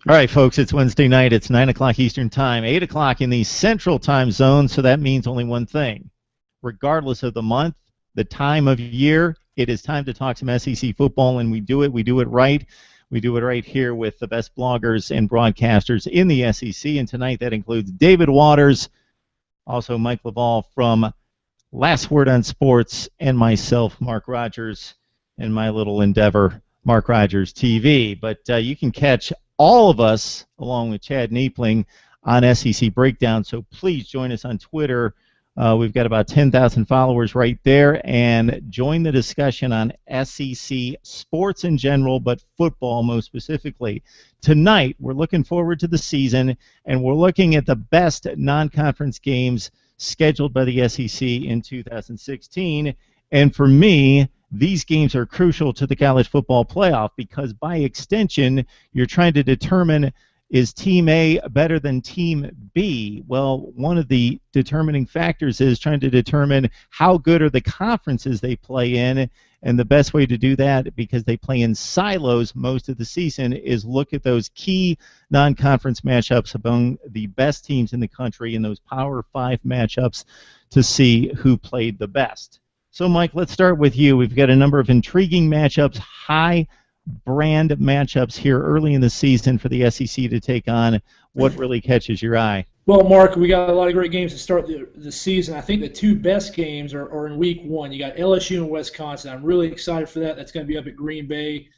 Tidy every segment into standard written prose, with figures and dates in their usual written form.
All right, folks, it's Wednesday night. It's 9 o'clock Eastern Time, 8 o'clock in the Central Time Zone, so that means only one thing. Regardless of the month, the time of year, it is time to talk some SEC football, and we do it. We do it right. We do it right here with the best bloggers and broadcasters in the SEC, and tonight that includes David Waters, also Mike LaValle from Last Word on Sports, and myself, Mark Rogers, and my little endeavor, Mark Rogers TV. But you can catch all of us, along with Chad Neepling, on SEC Breakdown. So please join us on Twitter. We've got about 10,000 followers right there. And join the discussion on SEC sports in general, but football most specifically. Tonight, we're looking forward to the season, and we're looking at the best non-conference games scheduled by the SEC in 2016. And for me, these games are crucial to the college football playoff because by extension, you're trying to determine, is Team A better than Team B? Well, one of the determining factors is trying to determine how good are the conferences they play in, and the best way to do that, because they play in silos most of the season, is look at those key non-conference matchups among the best teams in the country in those Power 5 matchups to see who played the best. So, Mike, let's start with you. We've got a number of intriguing matchups, high-brand matchups here early in the season for the SEC to take on. What really catches your eye? Well, Mark, we got a lot of great games to start the season. I think the two best games are in Week 1. You got LSU and Wisconsin. I'm really excited for that. That's going to be up at Green Bay.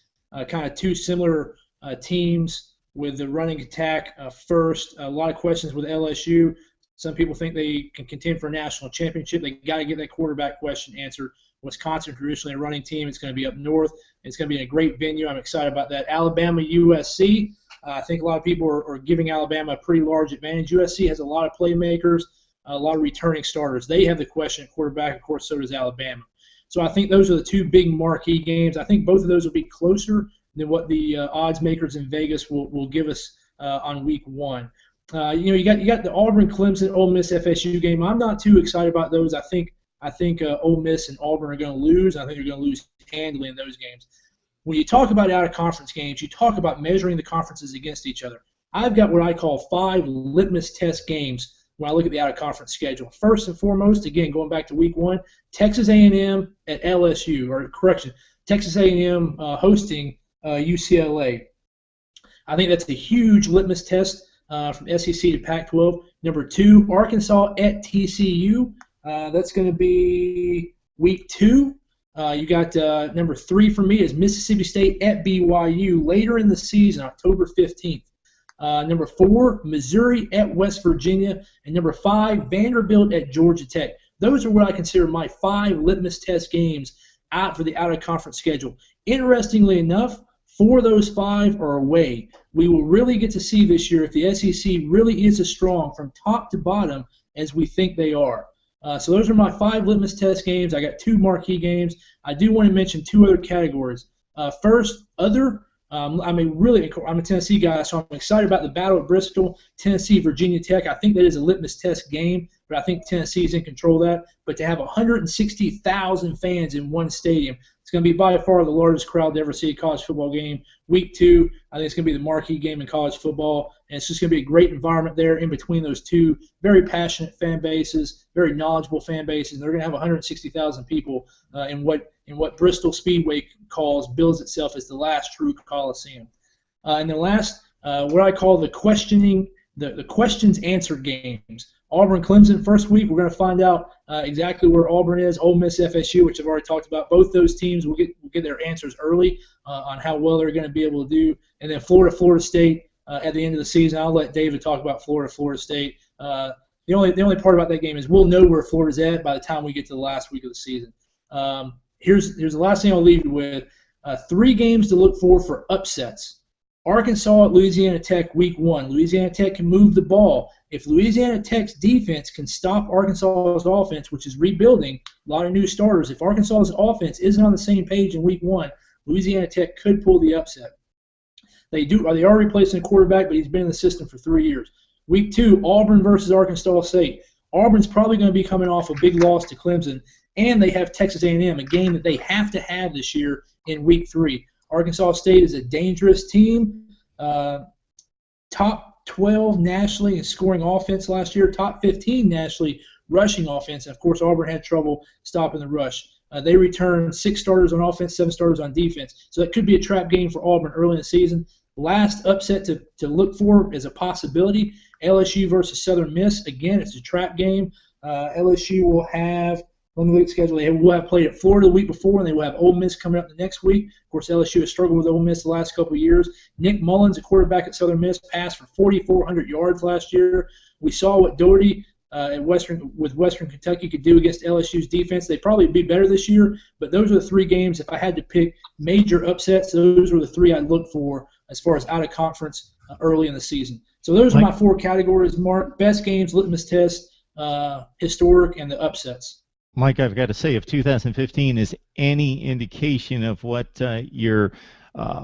Kind of two similar teams with the running attack first. A lot of questions with LSU. Some people think they can contend for a national championship. They got to get that quarterback question answered. Wisconsin, traditionally a running team. It's going to be up north. It's going to be in a great venue. I'm excited about that. Alabama, USC. I think a lot of people are giving Alabama a pretty large advantage. USC has a lot of playmakers, a lot of returning starters. They have the question at quarterback. Of course, so does Alabama. So I think those are the two big marquee games. I think both of those will be closer than what the odds makers in Vegas will give us on Week 1. You got the Auburn, Clemson, Ole Miss, FSU game. I'm not too excited about those. I think Ole Miss and Auburn are going to lose. I think they're going to lose handily in those games. When you talk about out-of-conference games, you talk about measuring the conferences against each other. I've got what I call 5 litmus test games when I look at the out-of-conference schedule. First and foremost, again, going back to Week 1, Texas A&M at LSU, or correction, Texas A&M hosting UCLA. I think that's a huge litmus test from SEC to Pac-12. Number 2, Arkansas at TCU. That's going to be Week 2. You got number 3 for me is Mississippi State at BYU later in the season, October 15th. Number 4, Missouri at West Virginia. And number 5, Vanderbilt at Georgia Tech. Those are what I consider my 5 litmus test games out for the out-of-conference schedule. Interestingly enough, 4 of those 5 are away. We will really get to see this year if the SEC really is as strong from top to bottom as we think they are. So those are my 5 litmus test games. I got 2 marquee games. I do want to mention 2 other categories. First, other. I'm a Tennessee guy, so I'm excited about the battle at Bristol, Tennessee, Virginia Tech. I think that is a litmus test game, but I think Tennessee is in control of that. But to have 160,000 fans in one stadium, it's going to be by far the largest crowd to ever see a college football game. Week 2, I think it's going to be the marquee game in college football, and it's just going to be a great environment there in between those two very passionate fan bases, very knowledgeable fan bases. And they're going to have 160,000 people in what Bristol Speedway bills itself as the last true Coliseum. And then last, what I call the questions answered games. Auburn, Clemson, first week, we're going to find out exactly where Auburn is. Ole Miss, FSU, which I've already talked about. Both those teams will get their answers early on how well they're going to be able to do. And then Florida State at the end of the season. I'll let David talk about Florida State. The only part about that game is we'll know where Florida's at by the time we get to the last week of the season. Here's the last thing I'll leave you with. 3 games to look for upsets. Arkansas at Louisiana Tech week 1. Louisiana Tech can move the ball. If Louisiana Tech's defense can stop Arkansas's offense, which is rebuilding, a lot of new starters, if Arkansas's offense isn't on the same page in week 1, Louisiana Tech could pull the upset. They are replacing a quarterback, but he's been in the system for 3 years. Week 2, Auburn versus Arkansas State. Auburn's probably going to be coming off a big loss to Clemson, and they have Texas A&M, a game that they have to have this year in week 3. Arkansas State is a dangerous team. top 12 nationally in scoring offense last year, top 15 nationally rushing offense. And, of course, Auburn had trouble stopping the rush. They returned 6 starters on offense, 7 starters on defense. So that could be a trap game for Auburn early in the season. Last upset to look for is a possibility, LSU versus Southern Miss. Again, it's a trap game. LSU will have, let me look at the schedule. They will have played at Florida the week before, and they will have Ole Miss coming up the next week. Of course, LSU has struggled with Ole Miss the last couple of years. Nick Mullins, a quarterback at Southern Miss, passed for 4,400 yards last year. We saw what Doherty with Western Kentucky could do against LSU's defense. They'd probably be better this year, but those are the 3 games. If I had to pick major upsets, those were the 3 I'd look for as far as out of conference early in the season. So those are my 4 categories, Mark. Best games, litmus test, historic, and the upsets. Mike, I've got to say, if 2015 is any indication of what you're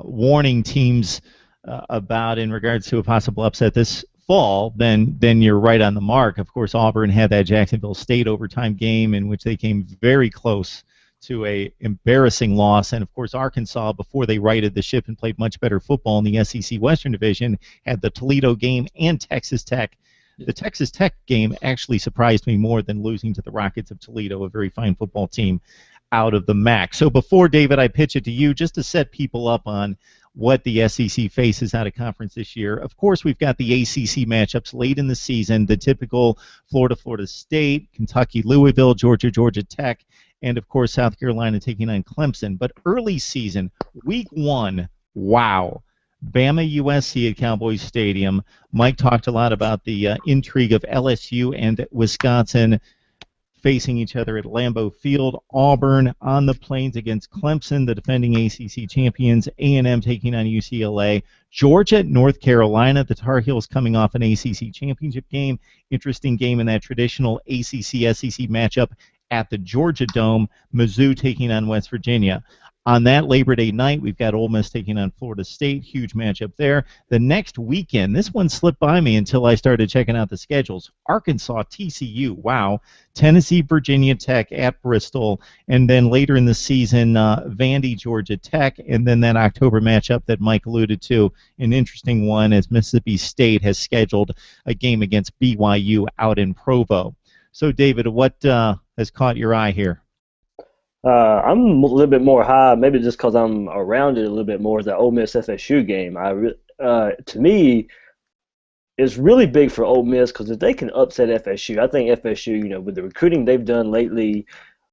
warning teams about in regards to a possible upset this fall, then you're right on the mark. Of course, Auburn had that Jacksonville State overtime game in which they came very close to a embarrassing loss. And, of course, Arkansas, before they righted the ship and played much better football in the SEC Western Division, had the Toledo game and Texas Tech. The Texas Tech game actually surprised me more than losing to the Rockets of Toledo, a very fine football team out of the MAC. So before, David, I pitch it to you just to set people up on what the SEC faces out of conference this year. Of course, we've got the ACC matchups late in the season, the typical Florida State, Kentucky, Louisville, Georgia Tech, and, of course, South Carolina taking on Clemson. But early season, week 1, wow. Bama USC at Cowboys Stadium. Mike talked a lot about the intrigue of LSU and Wisconsin facing each other at Lambeau Field. Auburn on the Plains against Clemson, the defending ACC champions. A&M taking on UCLA. Georgia, North Carolina, the Tar Heels coming off an ACC championship game. Interesting game in that traditional ACC-SEC matchup at the Georgia Dome. Mizzou taking on West Virginia. On that Labor Day night, we've got Ole Miss taking on Florida State. Huge matchup there. The next weekend, this one slipped by me until I started checking out the schedules. Arkansas, TCU, wow. Tennessee, Virginia Tech at Bristol. And then later in the season, Vandy, Georgia Tech. And then that October matchup that Mike alluded to, an interesting one as Mississippi State has scheduled a game against BYU out in Provo. So, David, what has caught your eye here? I'm a little bit more high, maybe just because I'm around it a little bit more, the Ole Miss FSU game. To me, it's really big for Ole Miss because if they can upset FSU, I think FSU, with the recruiting they've done lately,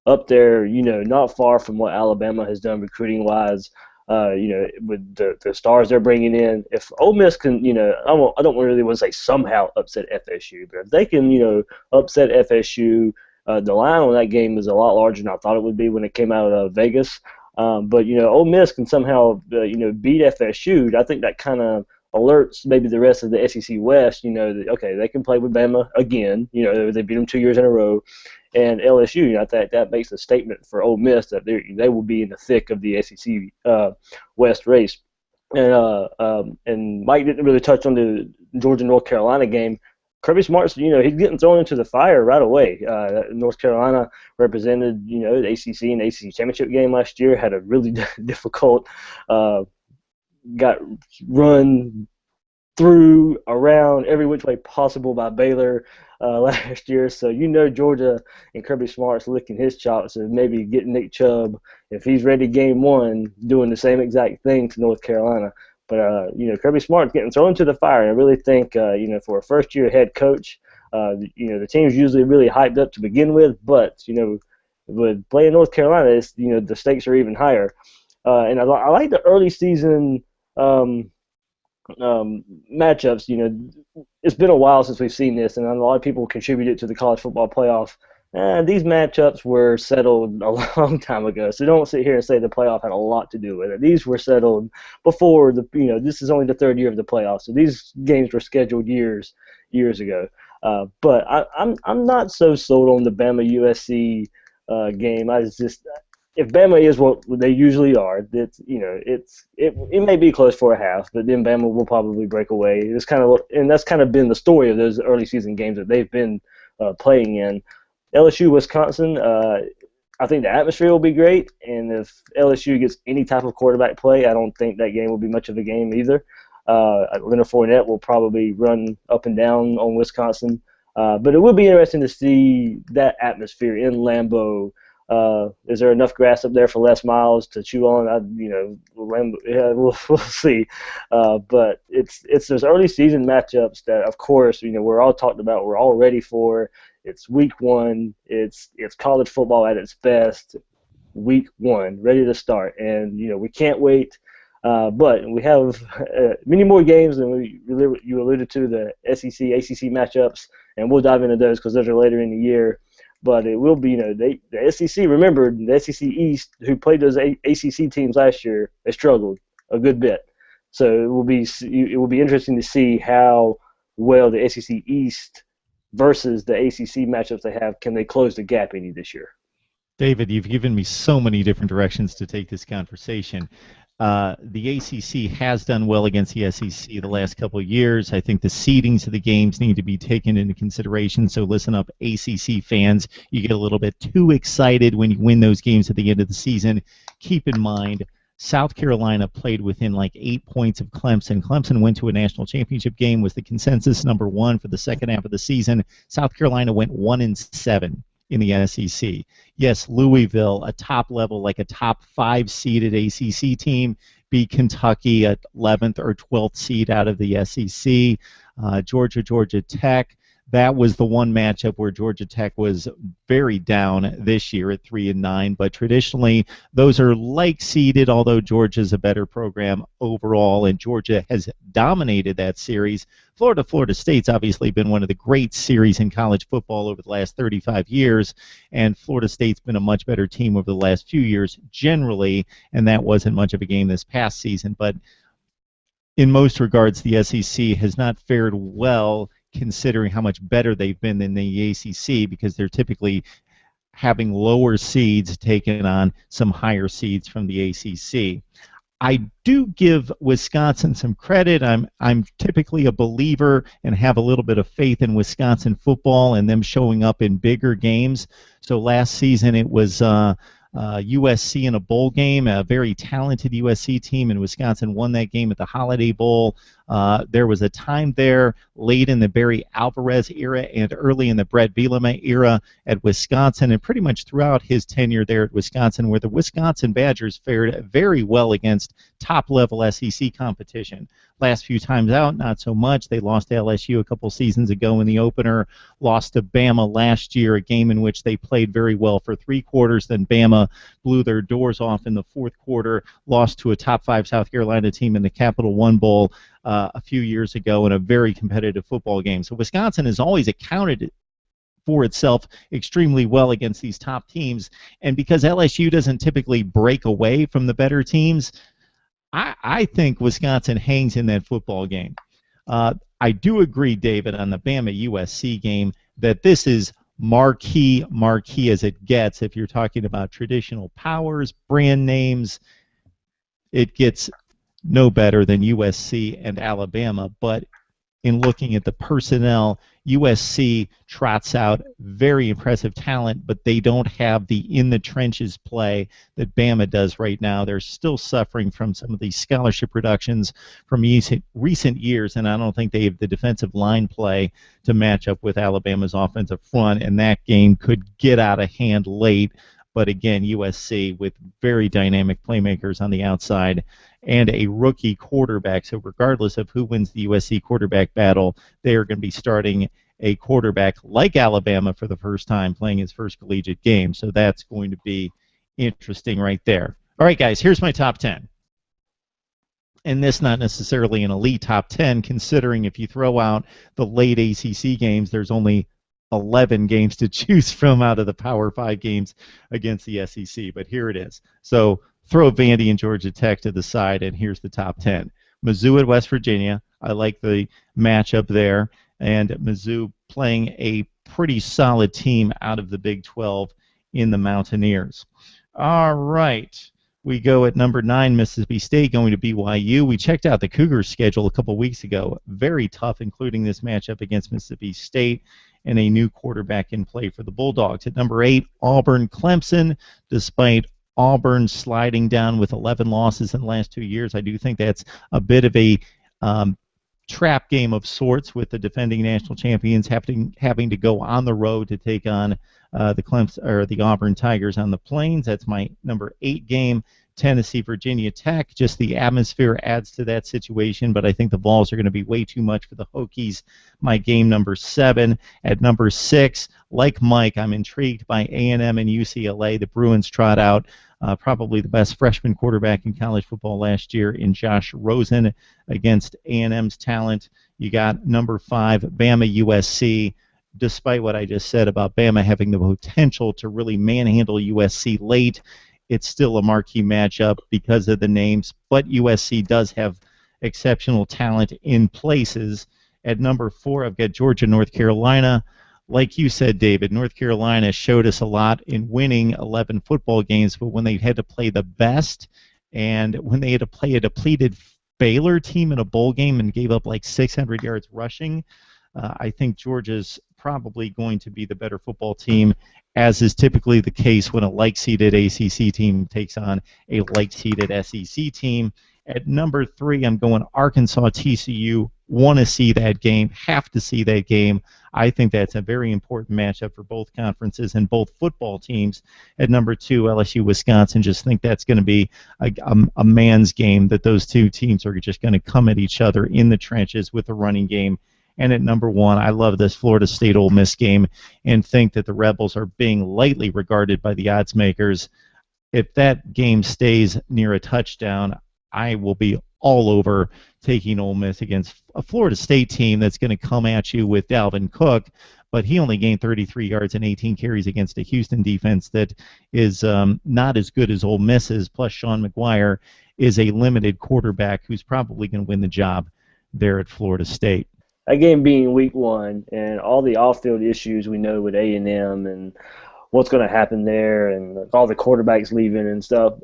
up there, not far from what Alabama has done recruiting-wise, with the stars they're bringing in. If Ole Miss can, I don't really want to say somehow upset FSU, but if they can, upset FSU. The line on that game is a lot larger than I thought it would be when it came out of Vegas. But Ole Miss can somehow, beat FSU. I think that kind of alerts maybe the rest of the SEC West, that, okay, they can play with Bama again. They beat them 2 years in a row. And LSU, I think that makes a statement for Ole Miss that they will be in the thick of the SEC West race. And Mike didn't really touch on the Georgia-North Carolina game. Kirby Smart's, he's getting thrown into the fire right away. North Carolina represented, the ACC and ACC championship game last year, had a really difficult, got run through, around, every which way possible by Baylor last year. So, Georgia and Kirby Smart's licking his chops and maybe getting Nick Chubb, if he's ready game 1, doing the same exact thing to North Carolina. But, Kirby Smart's getting thrown to the fire. And I really think, for a first-year head coach, the team's usually really hyped up to begin with. But, with playing North Carolina, it's, the stakes are even higher. And I like the early season matchups. It's been a while since we've seen this, and a lot of people contributed to the college football playoff. These matchups were settled a long time ago, so don't sit here and say the playoff had a lot to do with it. These were settled before this is only the 3rd year of the playoffs, so these games were scheduled years ago. But I'm not so sold on the Bama USC game. If Bama is what they usually are, it may be close for a half, but then Bama will probably break away. That's kind of been the story of those early season games that they've been playing in. LSU, Wisconsin, I think the atmosphere will be great, and if LSU gets any type of quarterback play, I don't think that game will be much of a game either. Leonard Fournette will probably run up and down on Wisconsin. But it will be interesting to see that atmosphere in Lambeau. Is there enough grass up there for Les Miles to chew on? We'll see. But it's those early season matchups that, of course, we're all talked about. We're all ready for. It's week one. It's college football at its best. Week one, ready to start, and we can't wait. But we have many more games than you alluded to, the SEC, ACC matchups, and we'll dive into those because those are later in the year. But it will be, the SEC. Remember, the SEC East, who played those ACC teams last year, they struggled a good bit. So it will be interesting to see how well the SEC East versus the ACC matchups they have, can they close the gap any this year? David, you've given me so many different directions to take this conversation. The ACC has done well against the SEC the last couple of years. I think the seedings of the games need to be taken into consideration. So listen up, ACC fans. You get a little bit too excited when you win those games at the end of the season. Keep in mind, South Carolina played within like 8 points of Clemson. Clemson went to a national championship game, was the consensus number one for the second half of the season. South Carolina went 1-7 in the SEC. Yes, Louisville, a top level, like a top 5 seeded ACC team, beat Kentucky at 11th or 12th seed out of the SEC. Georgia Tech. That was the one matchup where Georgia Tech was very down this year at 3-9. But traditionally, those are like seeded, although Georgia's a better program overall, and Georgia has dominated that series. Florida State's obviously been one of the great series in college football over the last 35 years, and Florida State's been a much better team over the last few years generally, and that wasn't much of a game this past season. But in most regards, the SEC has not fared well, considering how much better they've been than the ACC, because they're typically having lower seeds taking on some higher seeds from the ACC. I do give Wisconsin some credit. I'm typically a believer and have a little bit of faith in Wisconsin football and them showing up in bigger games. So last season it was USC in a bowl game, a very talented USC team, and Wisconsin won that game at the Holiday Bowl. There was a time there late in the Barry Alvarez era and early in the Brett Bielema era at Wisconsin, and pretty much throughout his tenure there at Wisconsin, where the Wisconsin Badgers fared very well against top-level SEC competition. Last few times out, not so much. They lost to LSU a couple seasons ago in the opener, lost to Bama last year, a game in which they played very well for 3 quarters, then Bama blew their doors off in the 4th quarter, lost to a top 5 South Carolina team in the Capital One Bowl a few years ago in a very competitive football game. So Wisconsin has always accounted for itself extremely well against these top teams, and because LSU doesn't typically break away from the better teams, I think Wisconsin hangs in that football game. I do agree, David, on the Bama-USC game that this is marquee as it gets. If you're talking about traditional powers, brand names, it gets no better than USC and Alabama. But in looking at the personnel, USC trots out very impressive talent, but they don't have the in-the-trenches play that Bama does right now. They're still suffering from some of these scholarship reductions from recent years, and I don't think they have the defensive line play to match up with Alabama's offensive front, and that game could get out of hand late. But again, USC with very dynamic playmakers on the outside and a rookie quarterback. So regardless of who wins the USC quarterback battle, they are going to be starting a quarterback like Alabama for the first time, playing his first collegiate game. So that's going to be interesting right there. All right, guys, here's my top 10. And this not necessarily an elite top 10, considering if you throw out the late ACC games, there's only 11 games to choose from out of the Power 5 games against the SEC, but here it is. So throw Vandy and Georgia Tech to the side, and here's the top 10. Mizzou at West Virginia. I like the matchup there, and Mizzou playing a pretty solid team out of the Big 12 in the Mountaineers. All right. We go at number 9, Mississippi State going to BYU. We checked out the Cougars' schedule a couple weeks ago. Very tough, including this matchup against Mississippi State, and a new quarterback in play for the Bulldogs. At number 8, Auburn-Clemson. Despite Auburn sliding down with 11 losses in the last 2 years, I do think that's a bit of a trap game of sorts with the defending national champions having to go on the road to take on the Clemson or the Auburn Tigers on the Plains. That's my number 8 game. Tennessee, Virginia Tech. Just the atmosphere adds to that situation, but I think the Vols are going to be way too much for the Hokies. My game number 7. At number 6, like Mike, I'm intrigued by A&M and UCLA. The Bruins trot out probably the best freshman quarterback in college football last year in Josh Rosen against A&M's talent. You got number 5, Bama USC. Despite what I just said about Bama having the potential to really manhandle USC late, it's still a marquee matchup because of the names, but USC does have exceptional talent in places. At number 4, I've got Georgia, North Carolina. Like you said, David, North Carolina showed us a lot in winning 11 football games, but when they had to play the best and when they had to play a depleted Baylor team in a bowl game and gave up like 600 yards rushing, I think Georgia's probably going to be the better football team, as is typically the case when a like-seeded ACC team takes on a like-seeded SEC team. At number 3, I'm going Arkansas, TCU. Want to see that game, have to see that game. I think that's a very important matchup for both conferences and both football teams. At number 2, LSU, Wisconsin. Just think that's going to be a man's game, that those two teams are just going to come at each other in the trenches with a running game. And at number 1, I love this Florida State Ole Miss game and think that the Rebels are being lightly regarded by the odds makers. If that game stays near a touchdown, I will be all over taking Ole Miss against a Florida State team that's going to come at you with Dalvin Cook, but he only gained 33 yards and 18 carries against a Houston defense that is not as good as Ole Miss's, plus Sean McGuire is a limited quarterback who's probably going to win the job there at Florida State. That game being week 1 and all the off-field issues we know with A&M and what's going to happen there and all the quarterbacks leaving and stuff,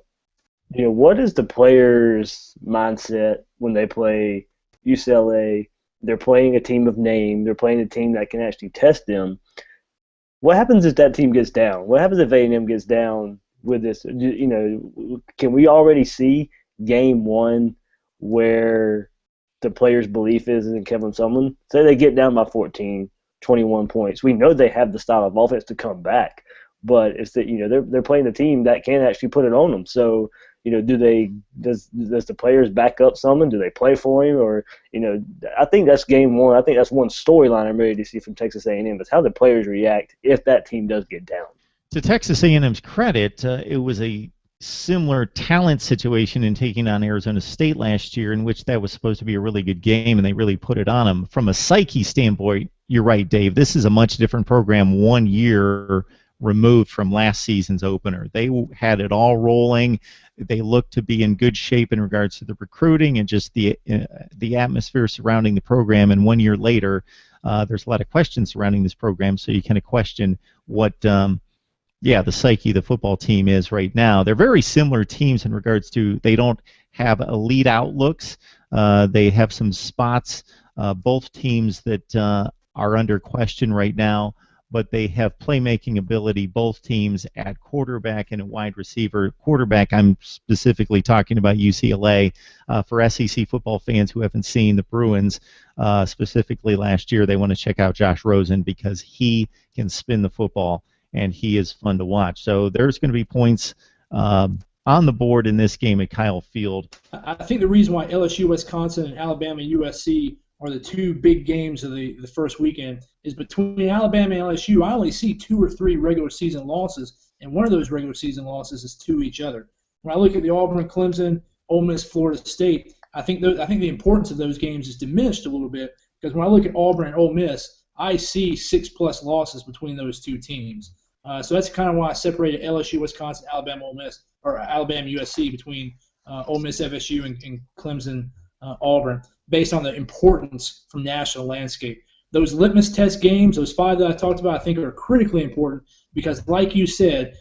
what is the players' mindset when they play UCLA? They're playing a team of name. They're playing a team that can actually test them. What happens if that team gets down? What happens if A&M gets down with this? Can we already see game 1 where the players' belief is in Kevin Sumlin? Say they get down by 14, 21 points. We know they have the style of offense to come back, but if they're playing a team that can actually put it on them. So, does the players back up Sumlin? Do they play for him? Or, I think that's game 1. I think that's one storyline I'm ready to see from Texas A&M is how the players react if that team does get down. To Texas A&M's credit, it was a similar talent situation in taking on Arizona State last year, in which that was supposed to be a really good game, and they really put it on them. From a psyche standpoint, you're right, Dave. This is a much different program 1 year removed from last season's opener. They had it all rolling. They looked to be in good shape in regards to the recruiting and just the atmosphere surrounding the program. And 1 year later, there's a lot of questions surrounding this program, so you kind of question what the psyche of the football team is right now. They're very similar teams in regards to they don't have elite outlooks. They have some spots, both teams that are under question right now, but they have playmaking ability, both teams, at quarterback and a wide receiver. Quarterback, I'm specifically talking about UCLA. For SEC football fans who haven't seen the Bruins, specifically last year, they want to check out Josh Rosen because he can spin the football, and he is fun to watch. So there's going to be points on the board in this game at Kyle Field. I think the reason why LSU, Wisconsin, and Alabama, USC are the two big games of the first weekend is between Alabama and LSU. I only see 2 or 3 regular season losses, and one of those regular season losses is to each other. When I look at the Auburn, Clemson, Ole Miss, Florida State, I think the importance of those games is diminished a little bit because when I look at Auburn and Ole Miss, I see 6+ losses between those two teams. So that's kind of why I separated LSU, Wisconsin, Alabama, Ole Miss, or Alabama, USC between Ole Miss, FSU, and Clemson, Auburn, based on the importance from national landscape. Those litmus test games, those 5 that I talked about, I think are critically important because, like you said,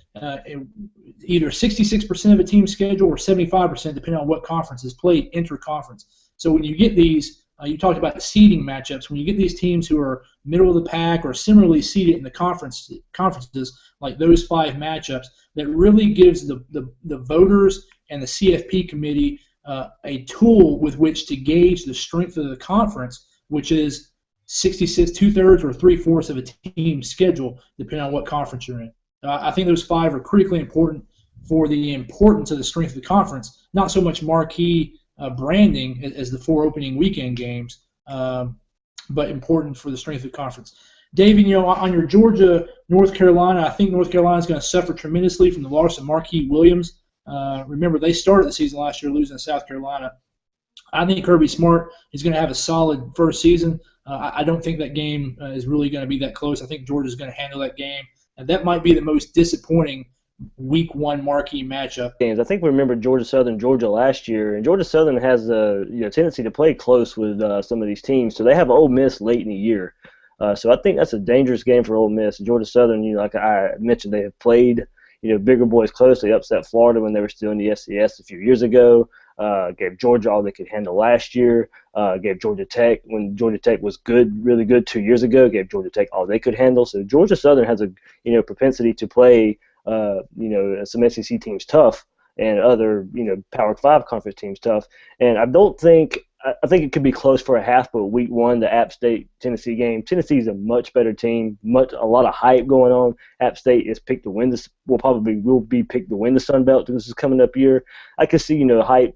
either 66% of a team's schedule or 75%, depending on what conference is played, inter-conference. So when you get these, you talked about seeding matchups. When you get these teams who are middle of the pack or similarly seeded in the conferences, like those 5 matchups, that really gives the voters and the CFP committee a tool with which to gauge the strength of the conference, which is 66, 2/3 or 3/4 of a team's schedule, depending on what conference you're in. I think those 5 are critically important for the importance of the strength of the conference, not so much marquee branding as the 4 opening weekend games, but important for the strength of the conference. David, on your Georgia, North Carolina, I think North Carolina is going to suffer tremendously from the loss of Marquise Williams. Remember, they started the season last year losing to South Carolina. I think Kirby Smart is going to have a solid first season. I don't think that game is really going to be that close. I think Georgia's going to handle that game. And that might be the most disappointing Week 1 marquee matchup. Games. I think we remember Georgia Southern, Georgia last year, and Georgia Southern has a tendency to play close with some of these teams. So they have Ole Miss late in the year. So I think that's a dangerous game for Ole Miss. Georgia Southern, like I mentioned, they have played bigger boys close. They upset Florida when they were still in the FCS a few years ago. Gave Georgia all they could handle last year. Gave Georgia Tech, when Georgia Tech was good, really good 2 years ago, gave Georgia Tech all they could handle. So Georgia Southern has a propensity to play some SEC teams tough and other Power 5 conference teams tough. And I think it could be close for a half, but Week 1, the App State Tennessee game, Tennessee is a much better team, a lot of hype going on. App State is picked to win this, will be picked to win the Sun Belt this is coming up year. I could see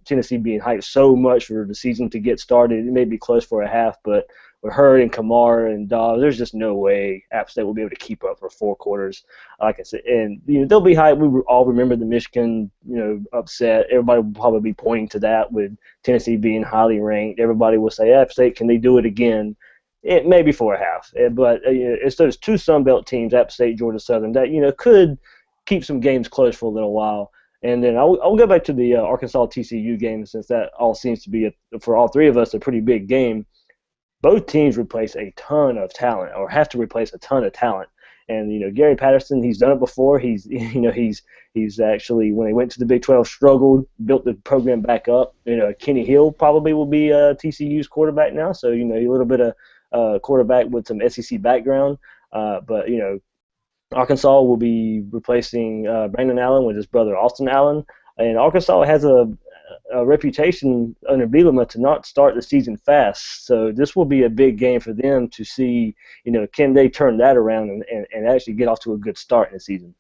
Tennessee being hyped so much for the season to get started. It may be close for a half, but with Hurd and Kamara and Dobbs, there's just no way App State will be able to keep up for 4 quarters. Like I said, and they'll be hyped. We all remember the Michigan upset. Everybody will probably be pointing to that with Tennessee being highly ranked. Everybody will say, App State, can they do it again? It may be for a half, but it's those 2 Sun Belt teams, App State, Georgia Southern, that could keep some games close for a little while. And then I'll go back to the Arkansas TCU game, since that all seems to be for all 3 of us a pretty big game. Both teams replace a ton of talent, or have to replace a ton of talent. And Gary Patterson, he's done it before. He's actually, when he went to the Big 12, struggled, built the program back up. Kenny Hill probably will be TCU's quarterback now, so a little bit of quarterback with some SEC background. But Arkansas will be replacing Brandon Allen with his brother Austin Allen, and Arkansas has a reputation under Bielema to not start the season fast. So this will be a big game for them to see, can they turn that around and actually get off to a good start in the season.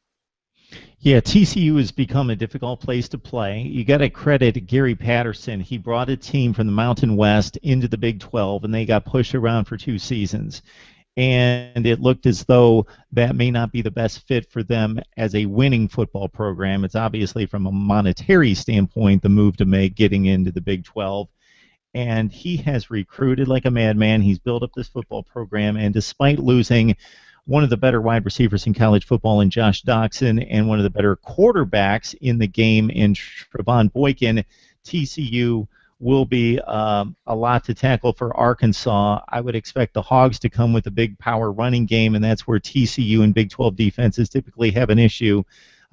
Yeah, TCU has become a difficult place to play. You got to credit Gary Patterson. He brought a team from the Mountain West into the Big 12, and they got pushed around for 2 seasons. And it looked as though that may not be the best fit for them as a winning football program. It's obviously, from a monetary standpoint, the move to make getting into the Big 12. And he has recruited like a madman. He's built up this football program, and despite losing one of the better wide receivers in college football in Josh Doxson and one of the better quarterbacks in the game in Trevon Boykin, TCU will be a lot to tackle for Arkansas. I would expect the Hogs to come with a big power running game, and that's where TCU and Big 12 defenses typically have an issue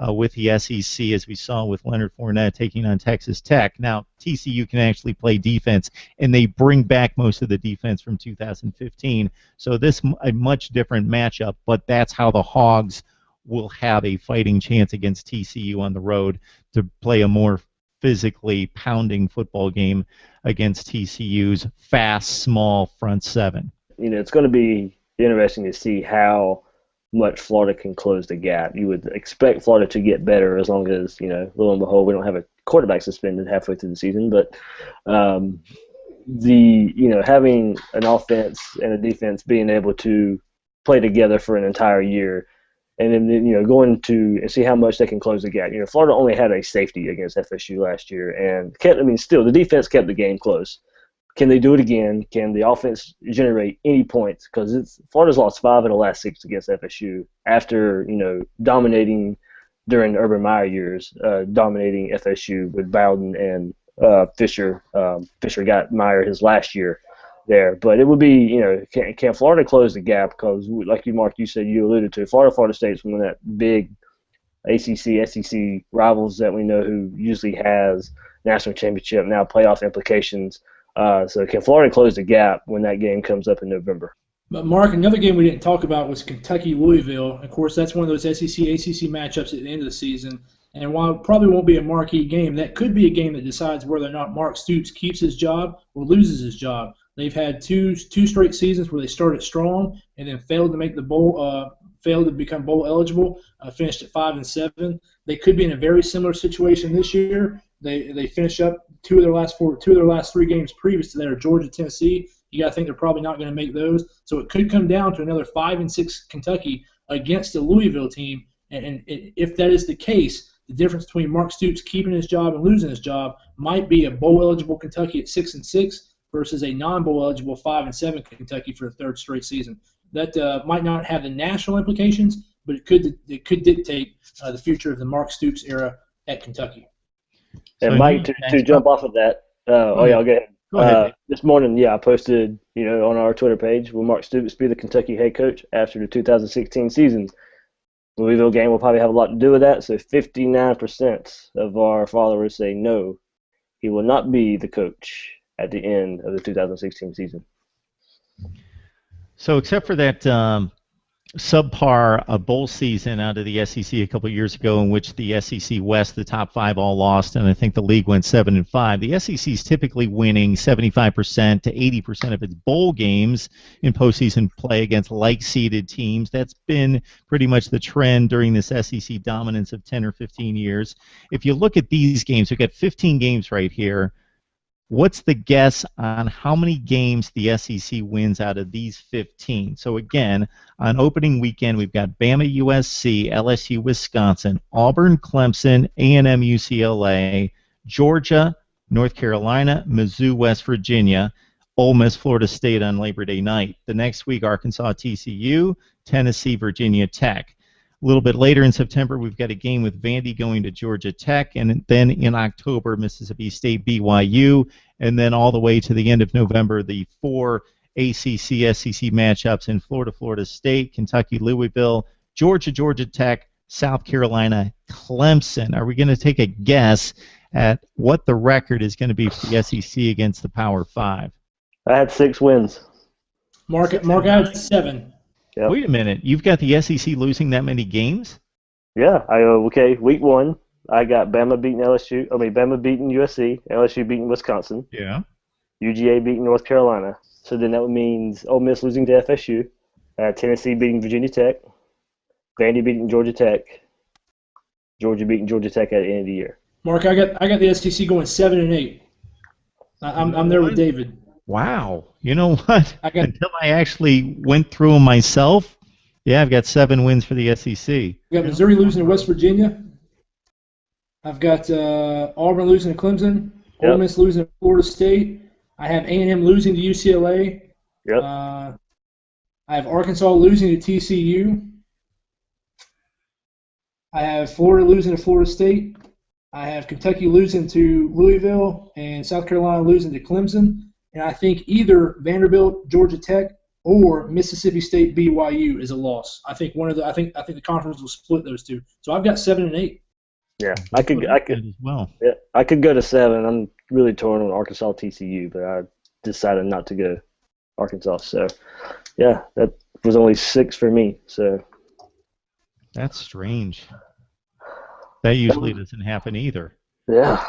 with the SEC, as we saw with Leonard Fournette taking on Texas Tech. Now, TCU can actually play defense, and they bring back most of the defense from 2015. So this is a much different matchup, but that's how the Hogs will have a fighting chance against TCU on the road, to play a more physically pounding football game against TCU's fast, small front 7. It's going to be interesting to see how much Florida can close the gap. You would expect Florida to get better, as long as, lo and behold, we don't have a quarterback suspended halfway through the season. But having an offense and a defense being able to play together for an entire year, and then going to and see how much they can close the gap. Florida only had a safety against FSU last year, and still the defense kept the game close. Can they do it again? Can the offense generate any points? Because Florida's lost 5 of the last 6 against FSU after dominating during the Urban Meyer years, dominating FSU with Bowden and Fisher. Fisher got Meyer his last year there, but it would be, can Florida close the gap? Because, like Mark, you alluded to, Florida State's one of that big ACC, SEC rivals that we know, who usually has national championship, now playoff implications. So can Florida close the gap when that game comes up in November? But Mark, another game we didn't talk about was Kentucky-Louisville. Of course, that's one of those SEC-ACC matchups at the end of the season. And while it probably won't be a marquee game, that could be a game that decides whether or not Mark Stoops keeps his job or loses his job. They've had two straight seasons where they started strong and then failed to make the bowl, failed to become bowl eligible, finished at 5-7. They could be in a very similar situation this year. They finish up two of their last 3 games previous to that, Georgia, Tennessee. You got to think they're probably not going to make those. So it could come down to another 5-6 Kentucky against a Louisville team. And if that is the case, the difference between Mark Stoops keeping his job and losing his job might be a bowl-eligible Kentucky at 6-6 versus a non-bowl eligible 5-7 Kentucky for the 3rd straight season. That might not have the national implications, but it could dictate the future of the Mark Stoops era at Kentucky. And So Mike, to jump off of that, I'll go ahead. Go ahead. This morning, I posted, on our Twitter page, will Mark Stoops be the Kentucky head coach after the 2016 season? Louisville game will probably have a lot to do with that. So 59% of our followers say no, he will not be the coach at the end of the 2016 season. So except for that subpar bowl season out of the SEC a couple of years ago in which the SEC West, the top 5 all lost, and I think the league went 7-5, the SEC is typically winning 75% to 80% of its bowl games in postseason play against like-seeded teams. That's been pretty much the trend during this SEC dominance of 10 or 15 years. If you look at these games, we've got 15 games right here. What's the guess on how many games the SEC wins out of these 15? So again, on opening weekend, we've got Bama, USC, LSU, Wisconsin, Auburn, Clemson, A&M, UCLA, Georgia, North Carolina, Mizzou, West Virginia, Ole Miss, Florida State on Labor Day night. The next week, Arkansas, TCU, Tennessee, Virginia Tech. A little bit later in September, we've got a game with Vandy going to Georgia Tech, and then in October, Mississippi State, BYU, and then all the way to the end of November, the 4 ACC, SEC matchups in Florida, Florida State, Kentucky, Louisville, Georgia, Georgia Tech, South Carolina, Clemson. Are we going to take a guess at what the record is going to be for the SEC against the Power 5? I had 6 wins. Mark, I had 7. Yep. Wait a minute. You've got the SEC losing that many games? Yeah. Okay. Week 1, I got Bama beating Bama beating USC, LSU beating Wisconsin. Yeah. UGA beating North Carolina. So then that means Ole Miss losing to FSU, Tennessee beating Virginia Tech, Vandy beating Georgia Tech, Georgia beating Georgia Tech at the end of the year. Mark, I got the SEC going 7-8. I'm there with David. Wow. You know what? Until I actually went through them myself, I've got 7 wins for the SEC. I've got Missouri losing to West Virginia. I've got Auburn losing to Clemson. Yep. Ole Miss losing to Florida State. I have A&M losing to UCLA. Yep. I have Arkansas losing to TCU. I have Florida losing to Florida State. I have Kentucky losing to Louisville and South Carolina losing to Clemson. And I think either Vanderbilt, Georgia Tech, or Mississippi State, BYU is a loss. I think I think the conference will split those two. So I've got 7 and 8. Yeah, I could as well. Yeah, I could go to 7. I'm really torn on Arkansas, TCU, but I decided not to go Arkansas. So, yeah, that was only 6 for me. So that's strange. That usually doesn't happen either. Yeah.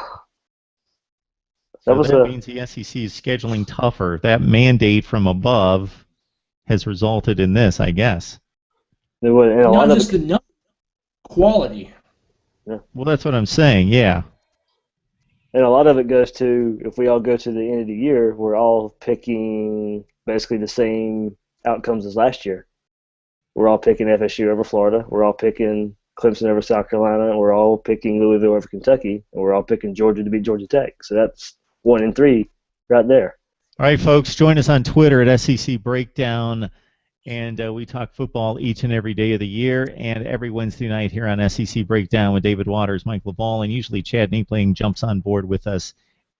That means the SEC is scheduling tougher. That mandate from above has resulted in this, I guess. Not just the number, quality. Yeah. Well, that's what I'm saying, yeah. And a lot of it goes to, if we all go to the end of the year, we're all picking basically the same outcomes as last year. We're all picking FSU over Florida. We're all picking Clemson over South Carolina. And we're all picking Louisville over Kentucky. And we're all picking Georgia to beat Georgia Tech. So that's 1 and 3 right there. All right, folks, join us on Twitter at SEC Breakdown, and we talk football each and every day of the year, and every Wednesday night here on SEC Breakdown with David Waters, Mike LaValle, and usually Chad Neepling jumps on board with us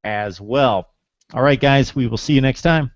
as well. All right, guys, we will see you next time.